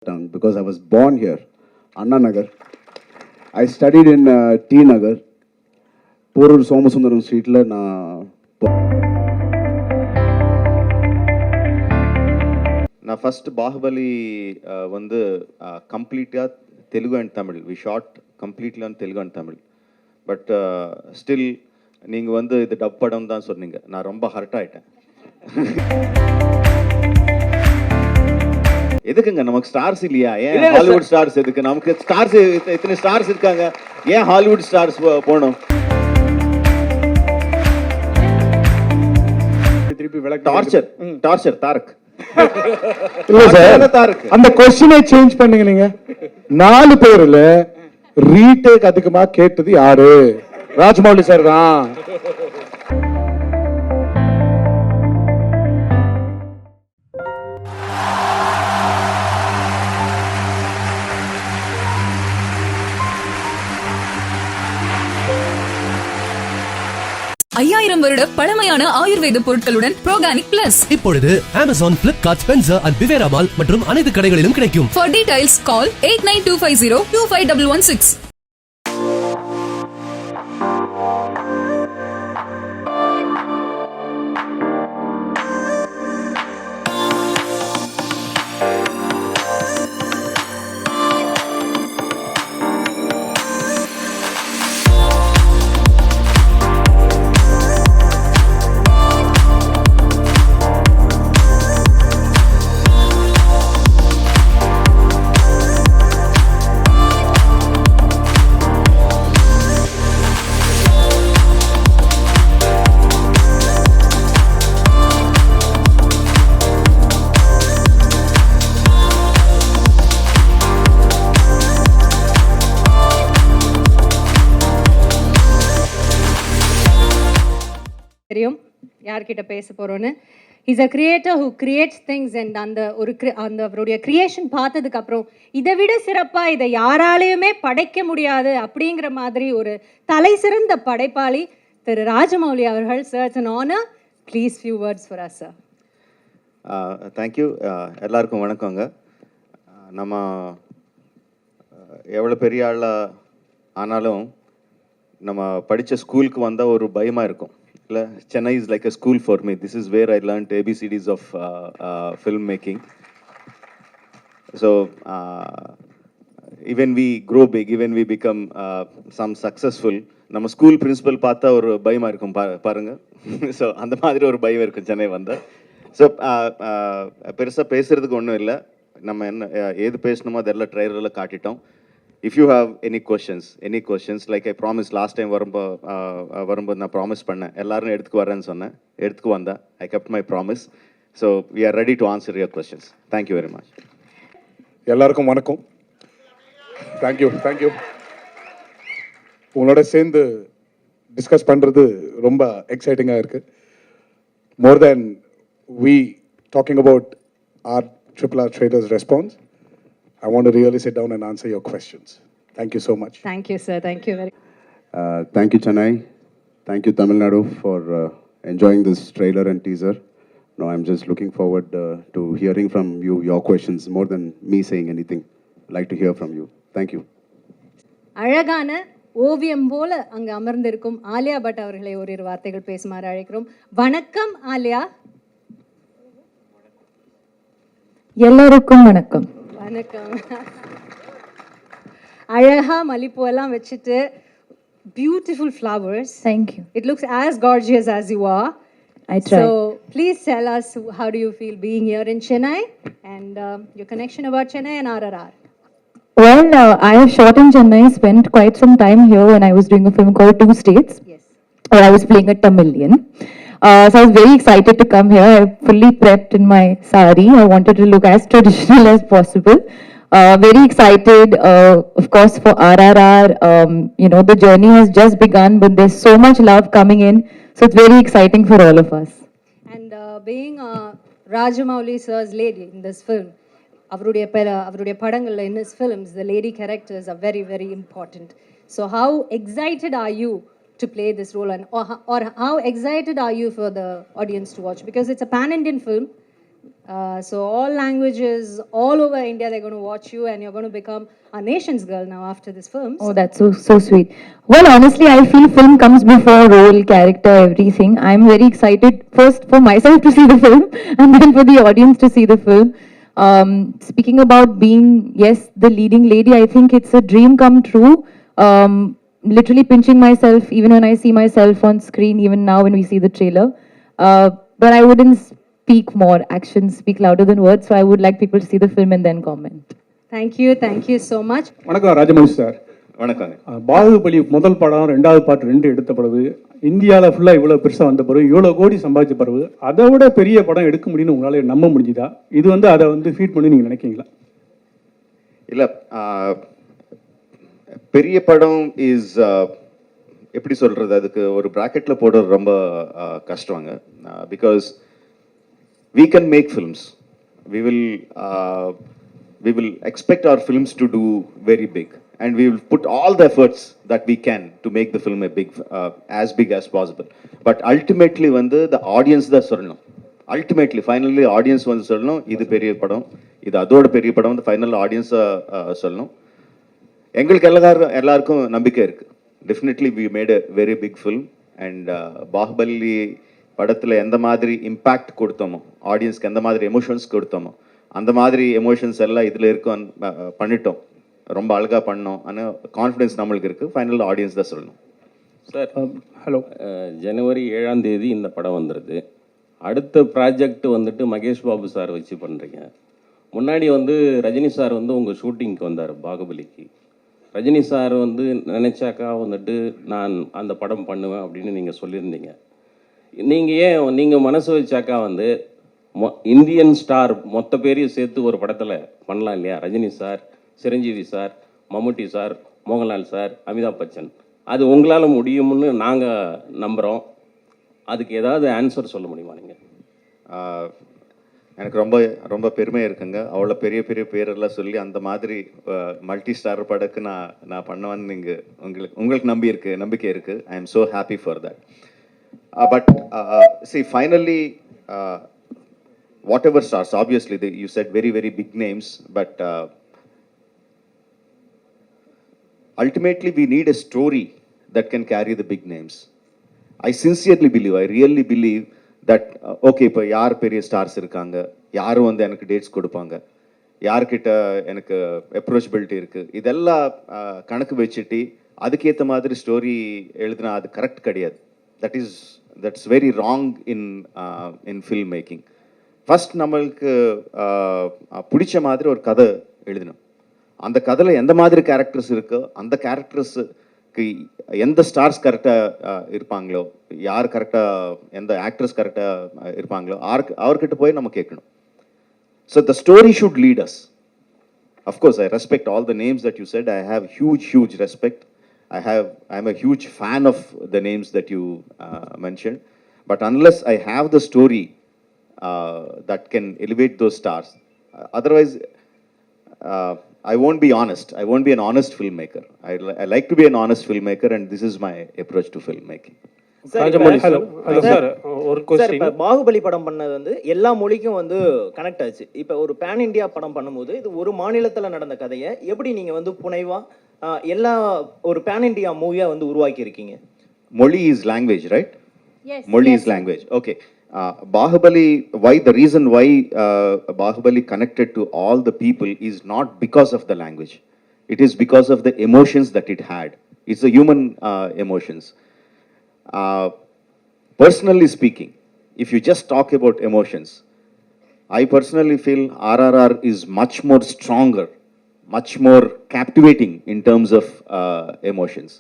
because I was born here, Anna Nagar. I studied in T Nagar. Porur Somasundaram Street la na நான் first Baahubali வந்து கம்ப்ளீட்டாக Telugu and Tamil we shot completely on Telugu and Tamil but still நீங்கள் வந்து இது dub படம் தான் சொன்னீங்க. நான் ரொம்ப ஹர்ட் ஆகிட்டேன். எதுக்குங்க நமக்கு ஸ்டார்ஸ் இல்லையா? ஏன் ஹாலிவுட் ஸ்டார்ஸ் எதுக்கு? நமக்கு ஸ்டார்ஸ் இத்தனை ஸ்டார்ஸ் இருக்காங்க, ஏன் ஹாலிவுட் ஸ்டார்ஸ் போகணும்? டார்ச்சர் டார்ச்சர் தாரக் இல்ல சார், அந்த கொஸ்டினை சேஞ்ச் பண்ணுங்க. நீங்க 4 பேர்ல ரீடேக் அதிகமா கேட்டது யாரு? ராஜமௌலி சார் தான். வருட பழமையான ஆயுர்வேத பொருட்களுடன் ப்ரோகானிக் பிளஸ் இப்பொழுது Amazon, Flipkart, Spencer and Bivera Mall மற்றும் அனைத்து கடைகளிலும் கிடைக்கும். For details call 8925025116. தெரியும் யார்கிட்ட பேச போறோன்னு. Is a creator who creates things and அந்த அவருடைய கிரியேஷன் பார்த்ததுக்கு அப்புறம் இதை விட சிறப்பா இதை யாராலையுமே படைக்க முடியாது அப்படிங்கிற மாதிரி ஒரு தலை சிறந்த படைப்பாளி திரு ராஜமௌலி அவர்கள். Sir, it's an honor. Please few words for us, sir. Thank you. எல்லாருக்கும் வணக்கங்க. நம்ம எவ்வளோ பெரிய ஆளாக ஆனாலும் நம்ம படித்த ஸ்கூலுக்கு வந்தால் ஒரு பயமாக இருக்கும். Chennai is like a school for me. This is where I learned ABCDs of filmmaking. So even we grow big, even we become some successful, நம்ம ஸ்கூல் பிரின்சிபல் பார்த்தா ஒரு பயமாக இருக்கும் பாருங்க. ஸோ அந்த மாதிரி ஒரு பயம் இருக்கும் சென்னை வந்தால். ஸோ பெருசாக பேசுகிறதுக்கு ஒன்றும் இல்லை. நம்ம என்ன ஏது பேசணுமோ அதெல்லாம் ட்ரைலரில் காட்டிட்டோம். If you have any questions, like I promised last time வரும்போது நான் ப்ராமிஸ் பண்ணேன், எல்லாரும் எடுத்துக்கு வரேன்னு சொன்னேன், எடுத்துக்கு வந்தேன். I kept my promise. So we are ready to answer your questions. Thank you very much. எல்லாருக்கும் வணக்கம். தேங்க்யூ. உங்களோட சேர்ந்து டிஸ்கஸ் பண்ணுறது ரொம்ப எக்ஸைட்டிங்காக இருக்குது. மோர் தேன் we talking about our RRR traders response, I want to really sit down and answer your questions. Thank you so much. Thank you, sir. Thank you very much. thank you Chennai, thank you Tamil Nadu for enjoying this trailer and teaser. No, I'm just looking forward to hearing from you your questions more than me saying anything. I'd like to hear from you. Thank you. அழகான ஓவியம் போல அங்கு அமர்ந்திருக்கும் Alia but அவர்களை ஓரிரு வார்த்தைகள் பேசுமாறு அழைக்கிறோம். வணக்கம் ஆலியா. எல்லாருக்கும் வணக்கம். வணக்கம். அழகா மல்லிப்பூ எல்லாம் வச்சிட்டு beautiful flowers. Thank you. It looks as gorgeous as you are. I try. So please tell us, how do you feel being here in Chennai and your connection about Chennai and RRR? Well, I have shot in Chennai, spent quite some time here when I was doing a film called Two States, Yes. where I was playing a Tamilian. So I was very excited to come here. I fully prepped in my sari. I wanted to look as traditional as possible. Very excited, of course, for RRR. The journey has just begun, but there's so much love coming in. So it's very exciting for all of us. And being Rajamouli sir's lady in this film, அவருடைய படங்கள்ல in his films, the lady characters are very, very important. So how excited are you to play this role, and or how excited are you for the audience to watch? Because it's a pan-Indian film. So all languages, all over India, they're going to watch you, and you're going to become a nation's girl now after this film. Oh, that's so sweet. Well, honestly, I feel film comes before role, character, everything. I'm very excited first for myself to see the film, and then for the audience to see the film. Speaking about being, yes, the leading lady, I think it's a dream come true. Literally pinching myself even when I see myself on screen, even now when we see the trailer. But I wouldn't speak more. Actions speak louder than words. So I would like people to see the film and then comment. Thank you so much. வணக்கம் Rajamouli sir. வணக்கங்க. பாகுபலி முதல் படம், ரெண்டாவது பாட்டு 2 எடுத்த பிறகு இந்தியாவில் ஃபுல்லாக இவ்வளோ பெருசாக வந்த பிறகு இவ்வளோ கோடி சம்பாதிச்ச பிறகு அதை விட பெரிய படம் எடுக்க முடியும்னு உங்களால் நம்ப முடிஞ்சுதா? இது வந்து அதை வந்து ஃபீட் பண்ணி நீங்கள் நினைக்கிறீங்களா? இல்லை, பெரிய படம் இஸ் எப்படி சொல்கிறது, அதுக்கு ஒரு ப்ராக்கெட்டில் போடுறது ரொம்ப கஷ்டங்க. Because we can make films. We will expect our films to do very big, and we will put all the efforts that we can to make the film as big as possible. But ultimately வந்து the audience தான் சொல்லணும். Ultimately, finally audience வந்து சொல்லணும் இது பெரிய படம், இது அதோட பெரிய படம் வந்து ஃபைனல் ஆடியன்ஸ் சொல்லணும். எங்களுக்கு எல்லாருக்கும் நம்பிக்கை இருக்கு. Definitely we made a very big film, and Baahubali படத்தில் எந்த மாதிரி இம்பேக்ட் கொடுத்தோமோ, ஆடியன்ஸ்க்கு எந்த மாதிரி எமோஷன்ஸ் கொடுத்தோமோ, அந்த மாதிரி எமோஷன்ஸ் எல்லாம் இதில் இருக்கும் பண்ணிட்டோம். ரொம்ப அழகாக பண்ணோம். ஆனால் கான்ஃபிடன்ஸ் நம்மளுக்கு இருக்குது. ஃபைனல் ஆடியன்ஸ் தான் சொல்லணும். Sir, hello. ஜனவரி 7ஆம் தேதி இந்த படம் வந்துடுது. அடுத்த ப்ராஜெக்ட் வந்துட்டு மகேஷ் பாபு சார் வச்சு பண்ணுறீங்க. முன்னாடி வந்து ரஜினி சார் வந்து உங்கள் ஷூட்டிங்க்கு வந்தார் பாகுபலிக்கு. ரஜினி சார் வந்து நினச்சாக்கா வந்துட்டு நான் அந்த படம் பண்ணுவேன் அப்படின்னு நீங்கள் சொல்லியிருந்தீங்க. நீங்கள் மனசு வச்சாக்கா வந்து இந்தியன் ஸ்டார் மொத்த பேரையும் சேர்த்து ஒரு படத்தில் பண்ணலாம் இல்லையா? ரஜினி சார், சிரஞ்சீவி சார், மம்முட்டி சார், மோகன்லால் சார், அமிதாப் பச்சன். அது உங்களால் முடியும்னு நாங்கள் நம்புகிறோம். அதுக்கு ஏதாவது ஆன்சர் சொல்ல முடியுமா நீங்கள்? எனக்கு ரொம்ப ரொம்ப பெருமை இருக்குங்க. அவ்வளோ பெரிய பெரிய பேரெல்லாம் சொல்லி அந்த மாதிரி மல்டி ஸ்டார் படக்கு நான் பண்ணுவேன்னு நீங்கள் உங்களுக்கு நம்பிக்கை இருக்குது. I am so happy for that. But see, finally, whatever stars, obviously, you said very, very big names, but ultimately we need a story that can carry the big names. I sincerely believe, I really believe that, okay, இப்போ யார் பெரிய stars இருக்காங்க, யாரும் வந்து எனக்கு dates கொடுப்பாங்க, யார்கிட்ட எனக்கு அப்ரோச்சபிலிட்டி இருக்குது, இதெல்லாம் கணக்கு வச்சுட்டு அதுக்கேற்ற மாதிரி ஸ்டோரி எழுதுனா அது கரெக்ட் கிடையாது. That's very wrong in filmmaking. First நம்மளுக்கு பிடிச்ச மாதிரி ஒரு கதை எழுதணும். அந்த கதையில் எந்த மாதிரி கேரக்டர்ஸ் இருக்கோ அந்த கேரக்டர்ஸுக்கு எந்த ஸ்டார்ஸ் கரெக்டாக இருப்பாங்களோ, யார் கரெக்டாக, எந்த ஆக்டர்ஸ் கரெக்டாக இருப்பாங்களோ அவர்கிட்ட போய் நம்ம கேட்கணும். So the story should lead us. Of course I respect all the names that you said. I have huge respect. I'm a huge fan of the names that you mentioned, but unless I have the story that can elevate those stars, otherwise I won't be honest. I won't be an honest filmmaker. I like to be an honest filmmaker, and this is my approach to filmmaking. Baahubali படம் பண்ணது வந்து எல்லா மொழிக்கும் வந்து connect ஆச்சு. இப்போ ஒரு pan India படம் பண்ணும்போது இது ஒரு மாநிலத்தில் நடந்த கதையை எப்படி நீங்கள் வந்து புனைவா எல்லா ஒரு பேன் இண்டியா மூவியா வந்து உருவாக்கி இருக்கீங்க? Moli is language, right? Yes. Moli is language. Okay. Bahubali, the reason why Bahubali connected to all the people is not because of the language. It is because of the emotions that it had. It's the human emotions. Personally speaking, if you just talk about emotions, I personally feel RRR is much more stronger, much more captivating in terms of emotions.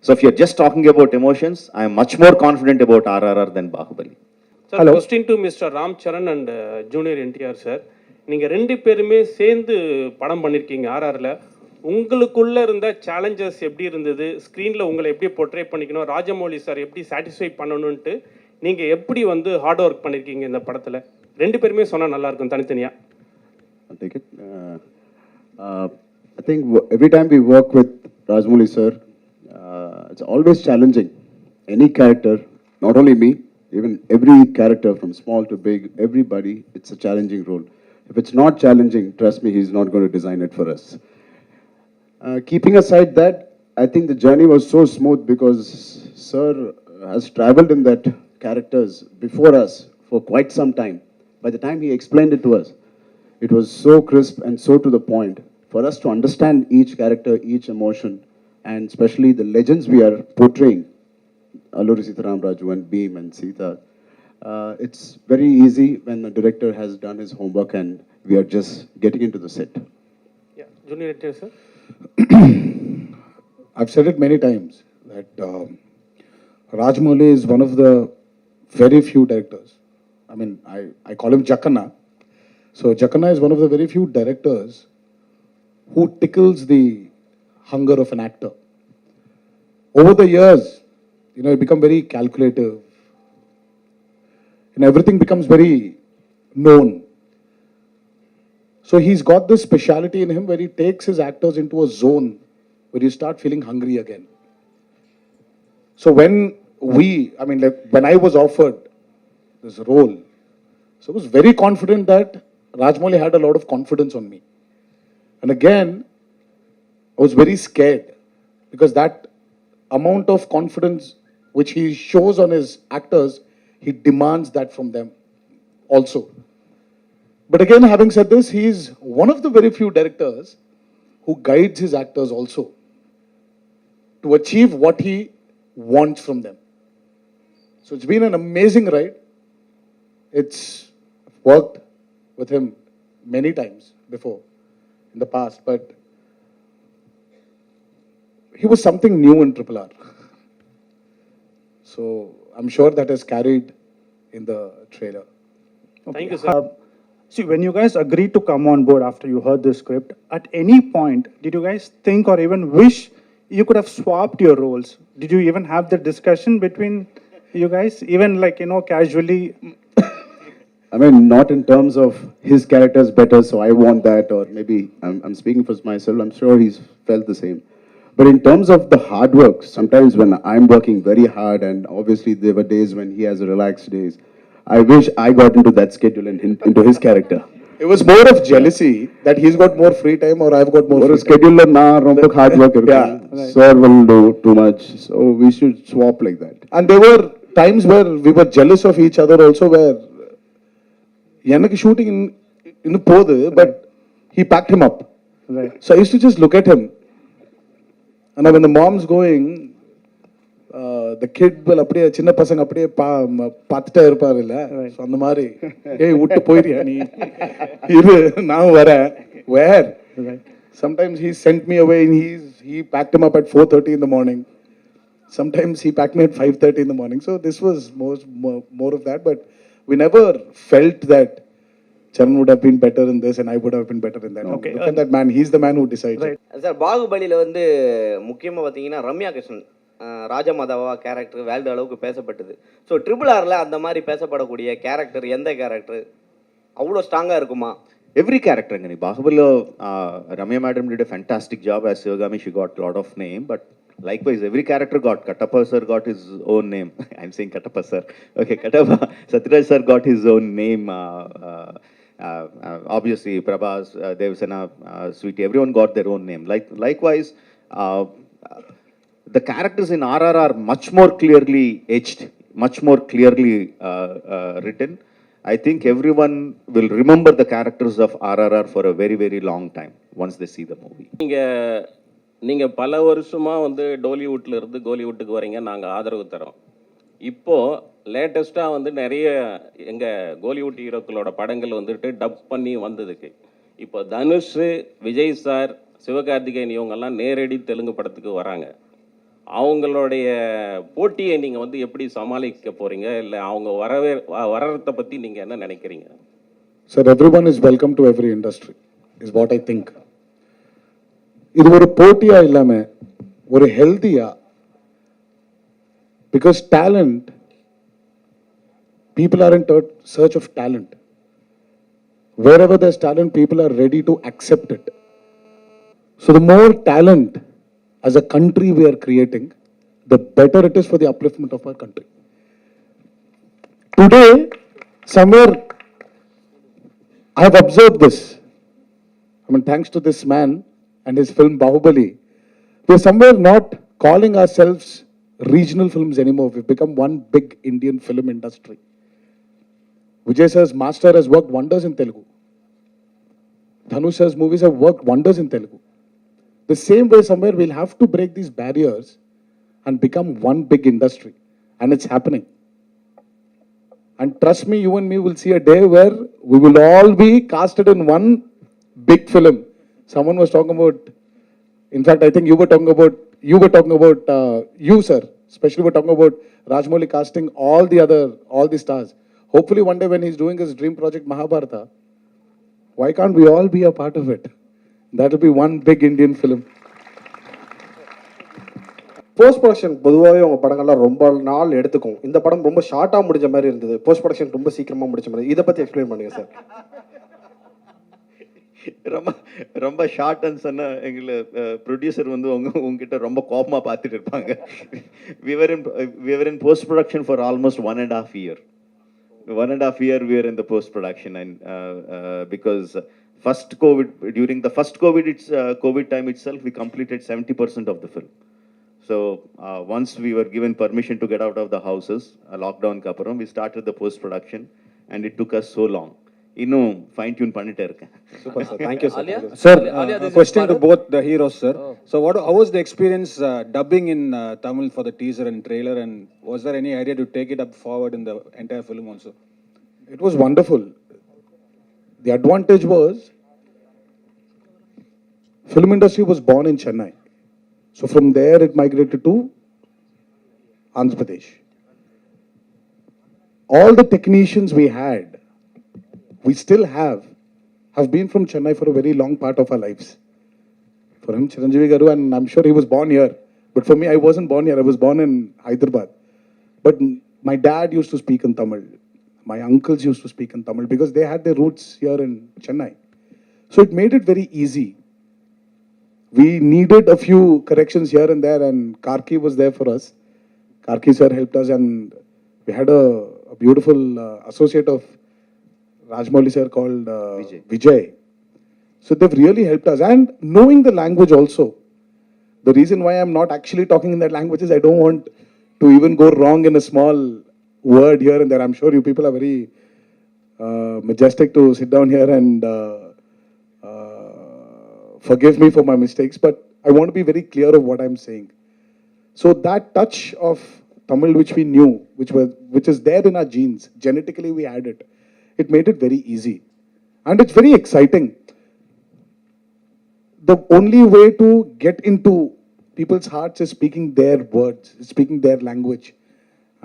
So if you're just talking about emotions, I am much more confident about RRR than Bahubali. Sir, question to Mr. Ram Charan and Junior NTR sir. நீங்கள் 2 பேருமே சேர்ந்து படம் பண்ணியிருக்கீங்க ஆர்ஆரில். உங்களுக்குள்ளே இருந்த challenges எப்படி இருந்தது? ஸ்க்ரீனில் உங்களை எப்படி போர்ட்ரே பண்ணிக்கணும், ராஜமௌலி சார் எப்படி சாட்டிஸ்ஃபை பண்ணணுன்ட்டு நீங்கள் எப்படி வந்து ஹார்ட் ஒர்க் பண்ணியிருக்கீங்க இந்த படத்தில்? 2 பேருமே சொன்னால் நல்லாயிருக்கும் தனித்தனியாக. I'll take it. I think every time we work with Rajamouli sir, it's always challenging. Any character, not only me, Even every character from small to big, everybody, it's a challenging role. If it's not challenging, trust me, he's not going to design it for us. Keeping aside that, I think the journey was so smooth because Sir has traveled in that characters before us for quite some time. By the time he explained it to us, it was so crisp and so to the point for us to understand each character, each emotion, and especially the legends we are portraying, Alluri Sitaram Raju and Beam and Sita. It's very easy when the director has done his homework and we are just getting into the set. Yeah, Junior NTR, sir. I've said it many times that Rajamouli is one of the very few directors. I mean, I call him Jakanna. So Jakanna is one of the very few directors who tickles the hunger of an actor. Over the years, you know, you become very calculative. And everything becomes very known. So he's got this speciality in him where he takes his actors into a zone where you start feeling hungry again. So when I was offered this role, so I was very confident that Rajamouli had a lot of confidence on me. And again, I was very scared because that amount of confidence which he shows on his actors, he demands that from them also. But again, having said this, he is one of the very few directors who guides his actors also to achieve what he wants from them. So it's been an amazing ride. It's worked with him many times before in the past, but he was something new in RRR. So I'm sure that has carried in the trailer. Thank you, sir. See, when you guys agreed to come on board after you heard the script, at any point, did you guys think or even wish you could have swapped your roles? Did you even have the discussion between you guys, even like, you know, casually? I mean, not in terms of his character is better, so I want that, or maybe I'm speaking for myself, I'm sure he's felt the same. But in terms of the hard work, sometimes when I'm working very hard, and obviously there were days when he has relaxed days, I wish I got into that schedule and into his character. It was more of jealousy that he's got more free time or I've got more free time. Schedule na romba hard work irukku. Sir will do too much, so we should swap like that. And there were times where we were jealous of each other also, where Yanaki shooting in the Podu, but he packed him up. Right. So I used to just look at him. And when the mom's going, the kid will அப்படியே சின்ன பசங்க அப்படியே பார்த்துட்டே இருப்பாரு இல்ல, so அந்த மாதிரி ஏய் விட்டு போயிரியா நீ இரு நான் வரேன். Where? Sometimes he sent me away and he packed him up at 4:30 in the morning. Sometimes he packed me at 5:30 in the morning. So this was more of that, but we never felt that Charan would have been better in this and I would have been better in that. Okay. Look at that man. He's the man who decides. Right. Sir பாகுபலியில் வந்து முக்கியமாக பார்த்தீங்கன்னா ரம்யா கிருஷ்ணன் ராஜமாதாவா character world அளவுக்கு பேசப்பட்டது. So RRRல அந்த மாதிரி பேசப்படக்கூடிய கேரக்டர் எந்த கேரக்டர் அவ்வளோ ஸ்ட்ராங்காக இருக்குமா? Every character, Ngani. Bahubali, Ramya madam did a fantastic job as Sivagami. She got a lot of name, but likewise, every character got. Kattappa sir got his own name. I'm saying Kattappa sir. Okay, Kattappa. Satyaraj sir got his own name. Obviously, Prabhas, Devsena, Sweetie, everyone got their own name. Likewise, the characters in RRR are much more clearly etched, much more clearly written. I think everyone will remember the characters of RRR for a very, very long time once they see the movie. நீங்கள் பல வருஷமாக வந்து டோலிவுட்டில் இருந்து கோலிவுட்டுக்கு வரீங்க, நாங்கள் ஆதரவு தரோம். இப்போது லேட்டஸ்ட்டாக வந்து நிறைய எங்கள் கோலிவுட் ஹீரோக்களோட படங்கள் வந்துட்டு டப் பண்ணி வந்ததுக்கு இப்போ தனுஷ், விஜய் சார், சிவகார்த்திகேயன் இவங்கெல்லாம் நேரடி தெலுங்கு படத்துக்கு வராங்க. அவங்களுடைய போட்டியை நீங்கள் வந்து எப்படி சமாளிக்க போகிறீங்க, இல்லை அவங்க வர்றதை பற்றி நீங்கள் என்ன நினைக்கிறீங்க? Sir, everyone is welcome to every industry is what I think. இது ஒரு போட்டியா இல்லாம ஒரு ஹெல்தியா, because talent, people are in search of talent. Wherever there's talent, people are ready to accept it. So the more talent as a country we are creating, the better it is for the upliftment of our country. Today, somewhere, I have observed this. I mean, thanks to this man and his film Bahubali, we're somewhere not calling ourselves regional films anymore. We've become one big Indian film industry. Vijay sir's Master has worked wonders in Telugu. Dhanush sir's movies have worked wonders in Telugu. The same way, somewhere we'll have to break these barriers and become one big industry. And it's happening. And trust me, you and me will see a day where we will all be casted in one big film. Someone was talking about, in fact, I think you were talking about, you, sir, especially were talking about Rajmouli casting all the stars. Hopefully one day when he's doing his dream project Mahabharata, why can't we all be a part of it? That will be one big Indian film. Post production பொதுவாகவே உங்கள் படங்கள்லாம் ரொம்ப நாள் எடுத்துக்கும். இந்த படம் ரொம்ப ஷார்ட்டாக முடிஞ்ச மாதிரி இருந்தது, போஸ்ட் ப்ரொடக்ஷன் ரொம்ப சீக்கிரமாக முடிச்ச மாதிரி. இதை பற்றி எக்ஸ்பிளைன் பண்ணுங்க சார். ரொம்ப ரொம்ப ஷார்ட்னு சொன்னால் எங்களை ப்ரொடியூசர் வந்து உங்ககிட்ட ரொம்ப கோபமாக பார்த்துட்டு இருப்பாங்க. we were in post production for almost 1.5 years. 1.5 years we were in the post production, and because during the first COVID time itself, we completed 70% of the film. So once we were given permission to get out of the houses, lockdown kaparam, we started the post production, and it took us so long. இன்னும் fine tune பண்ணிட்டே இருக்கேன். Super sir, thank you sir. Sir, question to both the heroes sir. So how was the experience dubbing in Tamil for the teaser and trailer, and was there any idea to take it up forward in the entire film also? It was wonderful. The advantage was, film industry was born in Chennai. So from there it migrated to Andhra Pradesh. All the technicians we still have been from Chennai for a very long part of our lives. For him, Chiranjeevi Garu, and I'm sure he was born here. But for me, I wasn't born here. I was born in Hyderabad. But my dad used to speak in Tamil. My uncles used to speak in Tamil because they had their roots here in Chennai. So it made it very easy. We needed a few corrections here and there, and Karki was there for us. Karki sir helped us, and we had a beautiful associate of Rajmouli sir called Vijay. So they've really helped us. And knowing the language also. The reason why I'm not actually talking in that language is I don't want to even go wrong in a small word here and there. I'm sure you people are very majestic to sit down here and forgive me for my mistakes, but I want to be very clear of what I'm saying. So that touch of Tamil which we knew, which is there in our genes, genetically we had it. It made it very easy. And it's very exciting. The only way to get into people's hearts is speaking their words, speaking their language.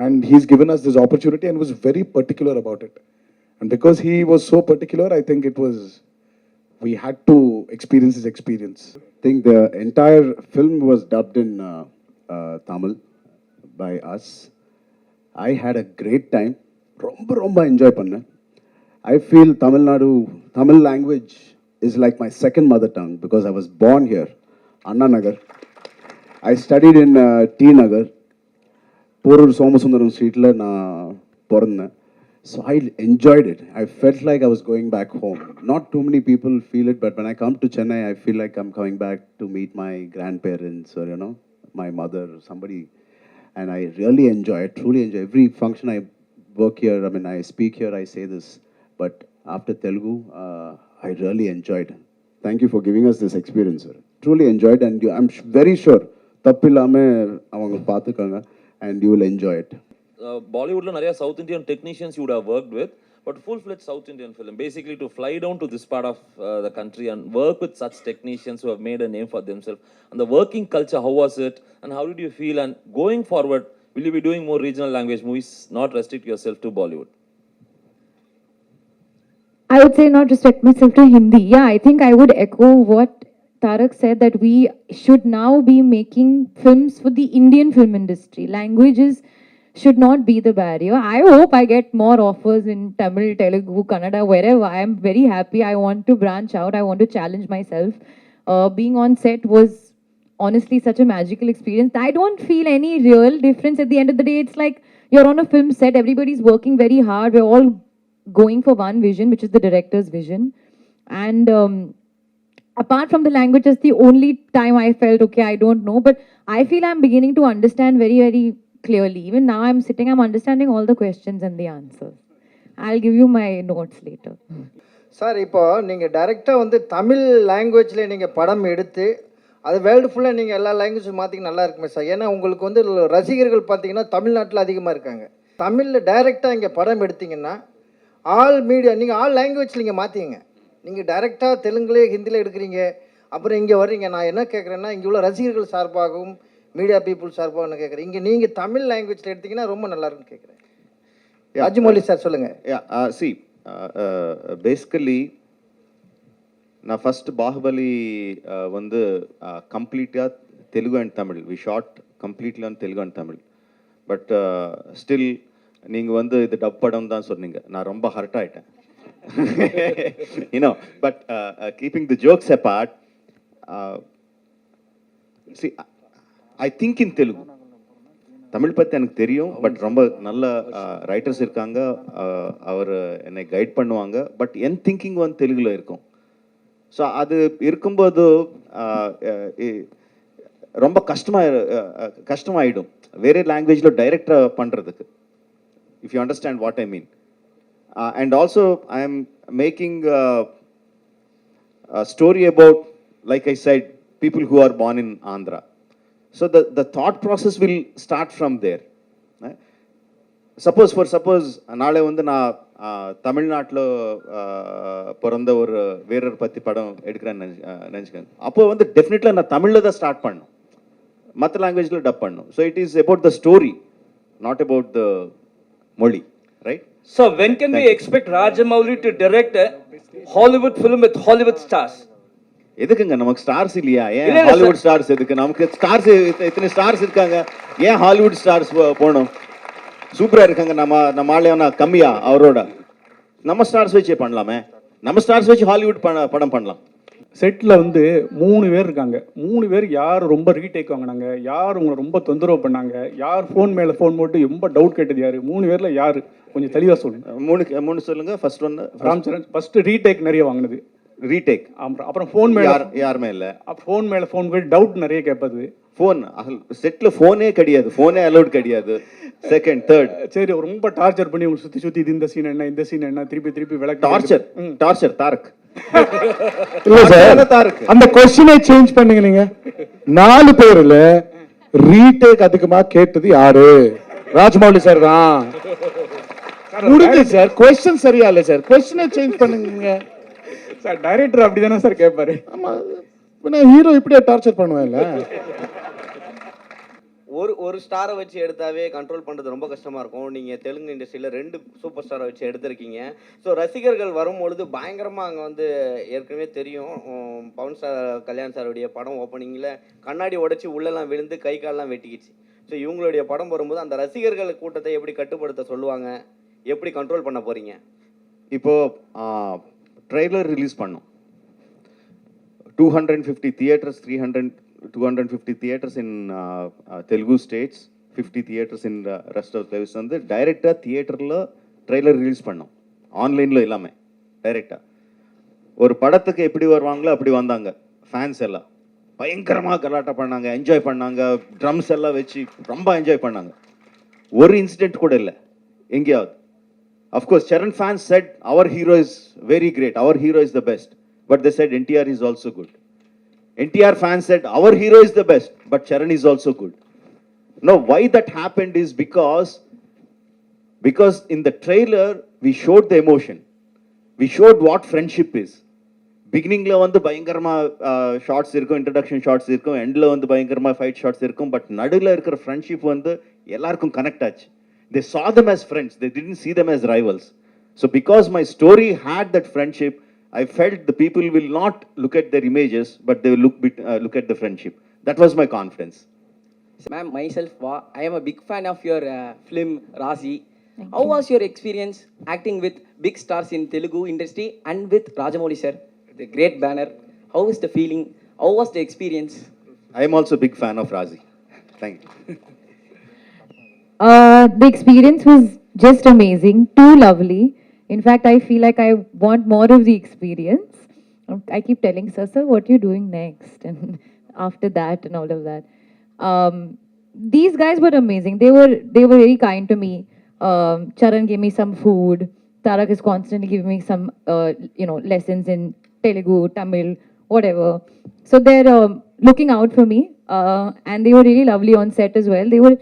And he's given us this opportunity and was very particular about it. And because he was so particular, I think we had to experience his experience. I think the entire film was dubbed in Tamil by us. I had a great time. Romba enjoy panna. I feel Tamil language is like my second mother tongue because I was born here, Anna Nagar. I studied in T Nagar, Porur Somasundaram Street la na porna. So I enjoyed it. I felt like I was going back home. Not too many people feel it, but when I come to Chennai, I feel like I'm coming back to meet my grandparents or, my mother, somebody. And I really enjoy it, truly enjoy. Every function I work here, I speak here, I say this. But after Telugu, I really enjoyed it. Thank you for giving us this experience, sir. Truly enjoyed, and I'm very sure, tappillame avanga paathukanga, and you will enjoy it. பாலிவுட்ல நிறைய south Indian technicians you would have worked with, but full fledge south Indian film, basically to fly down to this part of the country and work with such technicians who have made a name for themself. அந்த working culture, how was it and how did you feel, and going forward will you be doing more regional language movies, not restrict yourself to Bollywood? I would say not restrict myself to Hindi. Yeah, I think I would echo what Tarak said, that we should now be making films for the Indian film industry. Languages should not be the barrier. I hope I get more offers in Tamil, Telugu, Kannada, wherever. I am very happy. I want to branch out. I want to challenge myself. Being on set was honestly such a magical experience. I don't feel any real difference at the end of the day. It's like you're on a film set, everybody's working very hard, we're all going for one vision, which is the director's vision. And apart from the language, that's the only time I felt, okay, I don't know, but I feel I'm beginning to understand very, very clearly. Even now I'm sitting, I'm understanding all the questions and the answers. I'll give you my notes later. Sir இப்போ நீங்கள் டைரெக்டாக வந்து தமிழ் லாங்குவேஜில் நீங்கள் படம் எடுத்து அது world ஃபுல்லாக நீங்கள் எல்லா லாங்குவேஜும் மாற்றிக்க நல்லா இருக்குமே சார். ஏன்னா உங்களுக்கு வந்து ரசிகர்கள் பார்த்தீங்கன்னா தமிழ்நாட்டில் அதிகமாக இருக்காங்க. தமிழில் டைரெக்டாக இங்கே படம் எடுத்தீங்கன்னா ஆல் மீடியா நீங்கள் ஆல் லாங்குவேஜில் நீங்கள் மாற்றிங்க. நீங்கள் டைரெக்டாக தெலுங்குலே ஹிந்தியில் எடுக்கிறீங்க, அப்புறம் இங்கே வர்றீங்க. நான் என்ன கேட்குறேன்னா, இங்கே உள்ள ரசிகர்கள் சார்பாகவும் மீடியா பீப்புள் சார்பாகவும் என்ன கேட்குறேன், இங்கே நீங்கள் தமிழ் லாங்குவேஜில் எடுத்தீங்கன்னா ரொம்ப நல்லாயிருக்குன்னு கேட்குறேன். ராஜமௌலி சார் சொல்லுங்கள். see basically நான் ஃபர்ஸ்ட் பாகுபலி வந்து கம்ப்ளீட்டாக Telugu and Tamil we shot completely on Telugu and Tamil. But still நீங்கள் வந்து இது டப் படம் தான் சொன்னீங்க, நான் ரொம்ப ஹர்ட் ஆகிட்டேன். You know but keeping the jokes abort, see I think in Telugu Tamil பற்றி எனக்கு தெரியும், பட் ரொம்ப நல்ல ரைட்டர்ஸ் இருக்காங்க, அவர் என்னை கைட் பண்ணுவாங்க. பட் என் திங்கிங் வந்து தெலுங்குல இருக்கும். ஸோ அது இருக்கும்போது ரொம்ப கஷ்டமாயிடும் வேறு லாங்குவேஜில் டைரக்டாக பண்ணுறதுக்கு, if you understand what I mean. And also I am making story about, like I said, people who are born in Andhra. So the thought process will start from there. Suppose நாளை வந்து நான் தமிழ்நாட்டில் பிறந்த ஒரு வீரர் பற்றி படம் எடுக்கிறேன்னு நினச்சிக்கோங்க. அப்போ வந்து டெஃபினெட்லாக நான் தமிழில் தான் ஸ்டார்ட் பண்ணணும், மற்ற லாங்குவேஜில் டப் பண்ணணும். So it is about the story, not about the மொழி, right? So when can we expect Rajamouli to direct a Hollywood film with Hollywood stars? எதுக்குங்க நமக்கு ஸ்டார்ஸ் இல்லையா? ஏன் ஹாலிவுட் ஸ்டார்ஸ் எதுக்கு? நமக்கு ஸ்டார்ஸ் இத்தனை ஸ்டார்ஸ் இருக்காங்க, ஏன் ஹாலிவுட் ஸ்டார்ஸ் போகணும்? சூப்பராக இருக்காங்க. நம்ம ஆளையா கம்மியா அவரோட? நம்ம ஸ்டார்ஸ் வச்சே பண்ணலாமே, நம்ம ஸ்டார்ஸ் வச்சு ஹாலிவுட் படம் பண்ணலாம். செட்டில் வந்து 3 பேர் இருக்காங்க. 3 பேர் யார் ரொம்ப ரீடேக் வாங்கினாங்க, யார் உங்களை ரொம்ப தொந்தரவு பண்ணாங்க, யார் ஃபோன் மேலே ஃபோன் போட்டு ரொம்ப டவுட் கேட்டது யார்? 3 பேரில் யார்? கொஞ்சம் தெளிவாக சொல்லுங்க. 3 சொல்லுங்க. First one Ram Charan. First retake நிறைய வாங்கினது. ரீடேக். அப்புறம் ஃபோன் மேலே யாருமே இல்லை. ஃபோன் மேலே ஃபோன் போய் டவுட் நிறைய கேட்பது. ஃபோன் செட்டில் ஃபோனே கிடையாது, ஃபோனே அலௌட் கிடையாது. செகண்ட் தேர்ட் சரி, ரொம்ப டார்ச்சர் பண்ணி உங்களை சுற்றி இது இந்த சீன் என்ன, இந்த சீன் என்ன, திருப்பி விளக்கு. டார்ச்சர் தாரக். இல்ல சார், தாரக் அந்த கொஸ்டினை சேஞ்ச் பண்ணுங்க. நீங்க 4 பேர்ல ரீடேக் அதிகமா கேட்டது யாரு? ராஜமௌலி சார் தான். முடிஞ்சு சார், கொஸ்டின் சரியா இல்லை சார், கொஸ்டினை சேஞ்ச் பண்ணுங்க சார். டைரக்டர் அப்படிதானே சார் கேட்பாரு. ஆமா, ஹீரோ இப்படியே டார்ச்சர் பண்ணுவேன்ல. ஒரு ஸ்டாரை வச்சு எடுத்தாவே கண்ட்ரோல் பண்ணுறது ரொம்ப கஷ்டமாக இருக்கும். நீங்கள் தெலுங்கு இண்டஸ்ட்ரியில் 2 சூப்பர் ஸ்டாரை வச்சு எடுத்திருக்கீங்க. ஸோ ரசிகர்கள் வரும்பொழுது பயங்கரமாக அங்கே வந்து ஏற்கனவே தெரியும், பவன் சார் கல்யாண் சாருடைய படம் ஓப்பனிங்கில் கண்ணாடி உடைச்சி உள்ளெல்லாம் விழுந்து கை காலெலாம் வெட்டிக்கிச்சு. ஸோ இவங்களுடைய படம் வரும்போது அந்த ரசிகர்கள் கூட்டத்தை எப்படி கட்டுப்படுத்த சொல்லுவாங்க, எப்படி கண்ட்ரோல் பண்ண போகிறீங்க? இப்போது ட்ரெய்லர் ரிலீஸ் பண்ணோம். 250 theatres, 250 theatres in Telugu states, 50 theatres in rest of place வந்து டைரெக்டாக தியேட்டரில் ட்ரெய்லர் ரிலீஸ் பண்ணோம், ஆன்லைனில் எல்லாமே டைரெக்டாக. ஒரு படத்துக்கு எப்படி வருவாங்களோ அப்படி வந்தாங்க. ஃபேன்ஸ் எல்லாம் பயங்கரமாக கலாட்டா பண்ணாங்க, என்ஜாய் பண்ணாங்க, ட்ரம்ஸ் எல்லாம் வச்சு ரொம்ப என்ஜாய் பண்ணாங்க. ஒரு இன்சிடென்ட் கூட இல்லை எங்கேயாவது. Of course, Charan fans said our hero is very great, our hero is the best, but they said NTR is also good. NTR fans said our hero is the best, but Charan is also good. Now, why that happened is because in the trailer we showed the emotion, we showed what friendship is. பிகினிங்ல வந்து பயங்கரமா shorts இருக்கும், introduction shorts இருக்கும், எண்ட்ல வந்து பயங்கரமா fight shorts இருக்கும். But நடுவில் இருக்கிற ஃப்ரெண்ட்ஷிப் வந்து எல்லாருக்கும் கனெக்ட் ஆச்சு. They saw them as friends, they didn't see them as rivals. So because my story had that friendship, I felt the people will not look at their images, but they will look at the friendship. That was my confidence. Ma'am, myself, I am a big fan of your film Razi. How was your experience acting with big stars in Telugu industry and with Rajamouli sir, the great banner? How is the feeling? How was the experience? I am also a big fan of Razi. Thank you. The experience was just amazing, too lovely. In fact, I feel like I want more of the experience. I keep telling sir, what are you doing next? And after that and all of that. These guys were amazing. They were very kind to me. Charan gave me some food. Tarak is constantly giving me some, lessons in Telugu, Tamil, whatever. So they're looking out for me. And they were really lovely on set as well. They were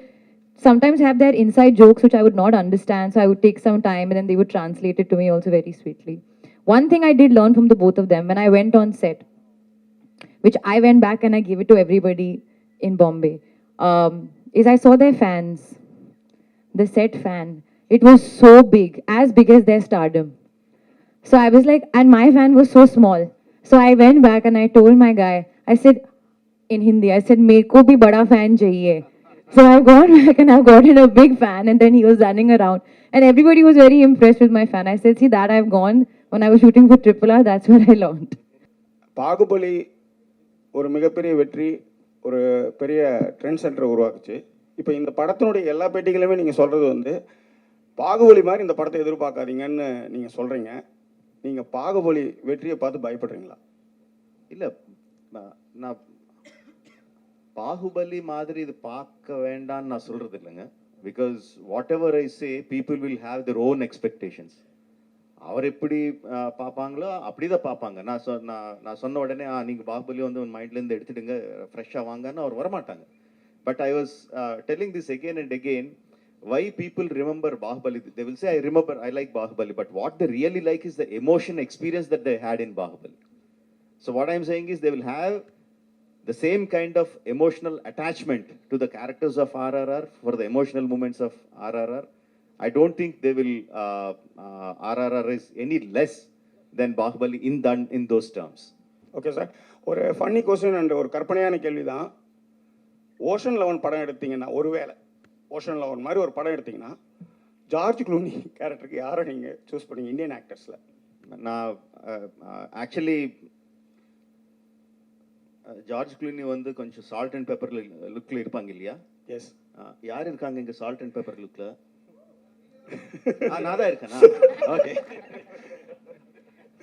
sometimes have their inside jokes which I would not understand, so I would take some time and then they would translate it to me also very sweetly. One thing I did learn from the both of them when I went on set, which I went back and I gave it to everybody in Bombay, is I saw their fans, the set fan. It was so big as their stardom. So I was like, and my fan was so small. So I went back and I told my guy, I said in Hindi, I said, "Meko bhi bada fan chahiye." So I've gone back and I've gotten a big fan, and then he was running around. And everybody was very impressed with my fan. I said, see, that I've gone when I was shooting for Triple R, that's where I learned. Baahubali ஒரு மிகப்பெரிய வெற்றி, ஒரு பெரிய trend சென்டரை உருவாக்குச்சு. இப்போ இந்த படத்தினுடைய எல்லா பேட்டிகளுமே நீங்கள் சொல்கிறது வந்து பாகுபலி மாதிரி இந்த படத்தை எதிர்பார்க்காதீங்கன்னு நீங்கள் சொல்கிறீங்க. நீங்கள் பாகுபலி வெற்றியை பார்த்து பயப்படுறீங்களா? இல்லை, நான் பாகுபலி மாதிரி இது பார்க்க வேண்டான்னு நான் சொல்கிறது இல்லைங்க. Because what ever I say, people will have their own expectations. அவர் எப்படி பார்ப்பாங்களோ அப்படி தான் பார்ப்பாங்க. நான் சொன்ன உடனே நீங்கள் பாகுபலி வந்து மைண்ட்லேருந்து எடுத்துடுங்க, ஃப்ரெஷ்ஷாக வாங்கன்னு அவர் வரமாட்டாங்க. But I was telling this again and again, why people remember Bahubali. They will say, I like Bahubali, but what they really like is the emotion experience that they had in Bahubali. So what I'm saying is they will have the same kind of emotional attachment to the characters of RRR for the emotional moments of RRR. I don't think they will, RRR is any less than Bahubali in those terms. Okay sir, ஒரு funny question and ஒரு கற்பனையான கேள்வி தான். Ocean 11 படம் எடுத்தீங்கன்னா, ஒருவேளை ocean 11 மாதிரி ஒரு படம் எடுத்தீங்கன்னா ஜார்ஜ் க்ளூனி கேரக்டருக்கு யாரை நீங்கள் சூஸ் பண்ணீங்க இந்தியன் ஆக்டர்ஸில்? நான் ஆக்சுவலி ஜார்ஜ் க்ளூனி வந்து கொஞ்சம் சால்ட் அண்ட் பெப்பர் லுக்கில் இருப்பாங்க இல்லையா? எஸ். யார் இருக்காங்க இங்கே சால்ட் அண்ட் பெப்பர் லுக்கில்? நான் தான் இருக்கேனா? ஓகே.